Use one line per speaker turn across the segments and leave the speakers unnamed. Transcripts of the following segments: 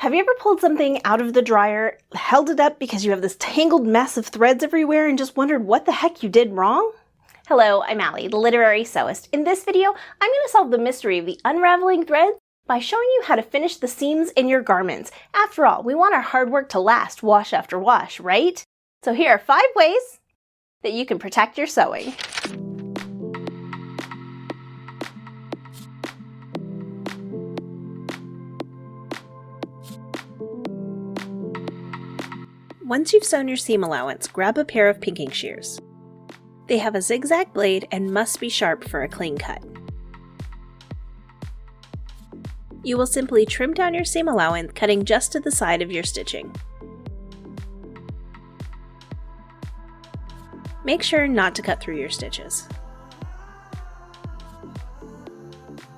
Have you ever pulled something out of the dryer, held it up because you have this tangled mess of threads everywhere and just wondered what the heck you did wrong? Hello, I'm Allie, the literary sewist. In this video, I'm going to solve the mystery of the unraveling threads by showing you how to finish the seams in your garments. After all, we want our hard work to last wash after wash, right? So here are 5 ways that you can protect your sewing. Once you've sewn your seam allowance, grab a pair of pinking shears. They have a zigzag blade and must be sharp for a clean cut. You will simply trim down your seam allowance, cutting just to the side of your stitching. Make sure not to cut through your stitches.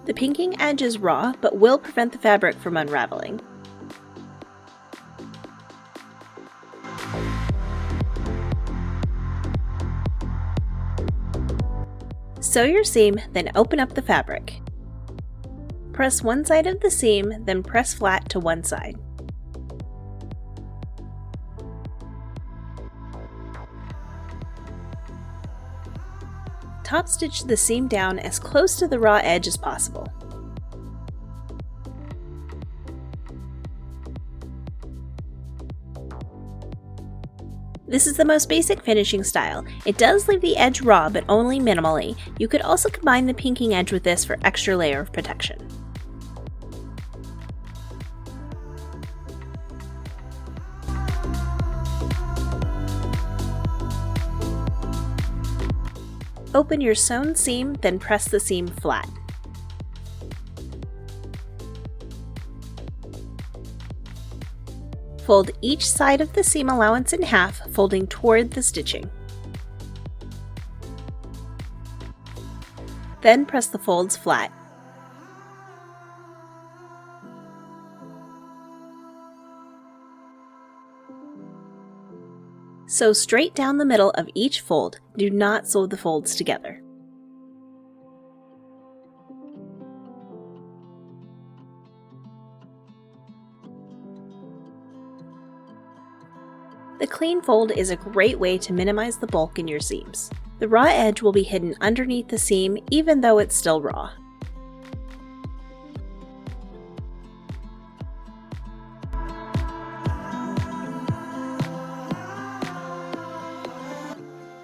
The pinking edge is raw, but will prevent the fabric from unraveling. Sew your seam, then open up the fabric. Press one side of the seam, then press flat to one side. Top stitch the seam down as close to the raw edge as possible. This is the most basic finishing style. It does leave the edge raw, but only minimally. You could also combine the pinking edge with this for extra layer of protection. Open your sewn seam, then press the seam flat. Fold each side of the seam allowance in half, folding toward the stitching. Then press the folds flat. Sew straight down the middle of each fold. Do not sew the folds together. The clean fold is a great way to minimize the bulk in your seams. The raw edge will be hidden underneath the seam even though it's still raw.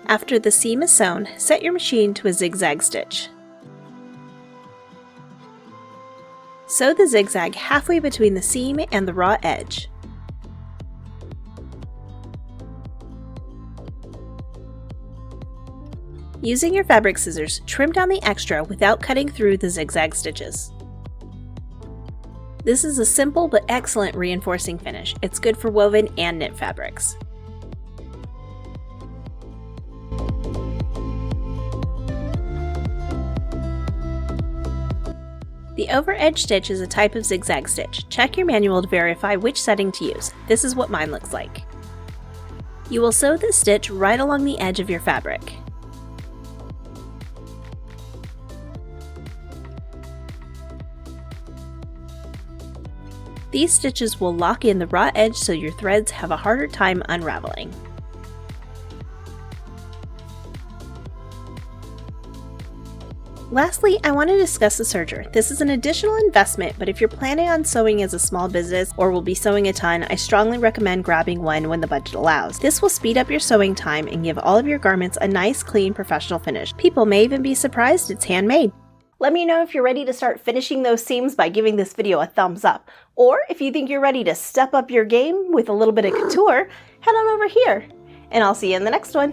After the seam is sewn, set your machine to a zigzag stitch. Sew the zigzag halfway between the seam and the raw edge. Using your fabric scissors, trim down the extra without cutting through the zigzag stitches. This is a simple but excellent reinforcing finish. It's good for woven and knit fabrics. The overedge stitch is a type of zigzag stitch. Check your manual to verify which setting to use. This is what mine looks like. You will sew this stitch right along the edge of your fabric. These stitches will lock in the raw edge so your threads have a harder time unraveling. Lastly, I want to discuss the serger. This is an additional investment, but if you're planning on sewing as a small business or will be sewing a ton, I strongly recommend grabbing one when the budget allows. This will speed up your sewing time and give all of your garments a nice, clean, professional finish. People may even be surprised it's handmade. Let me know if you're ready to start finishing those seams by giving this video a thumbs up. Or if you think you're ready to step up your game with a little bit of couture, head on over here. And I'll see you in the next one.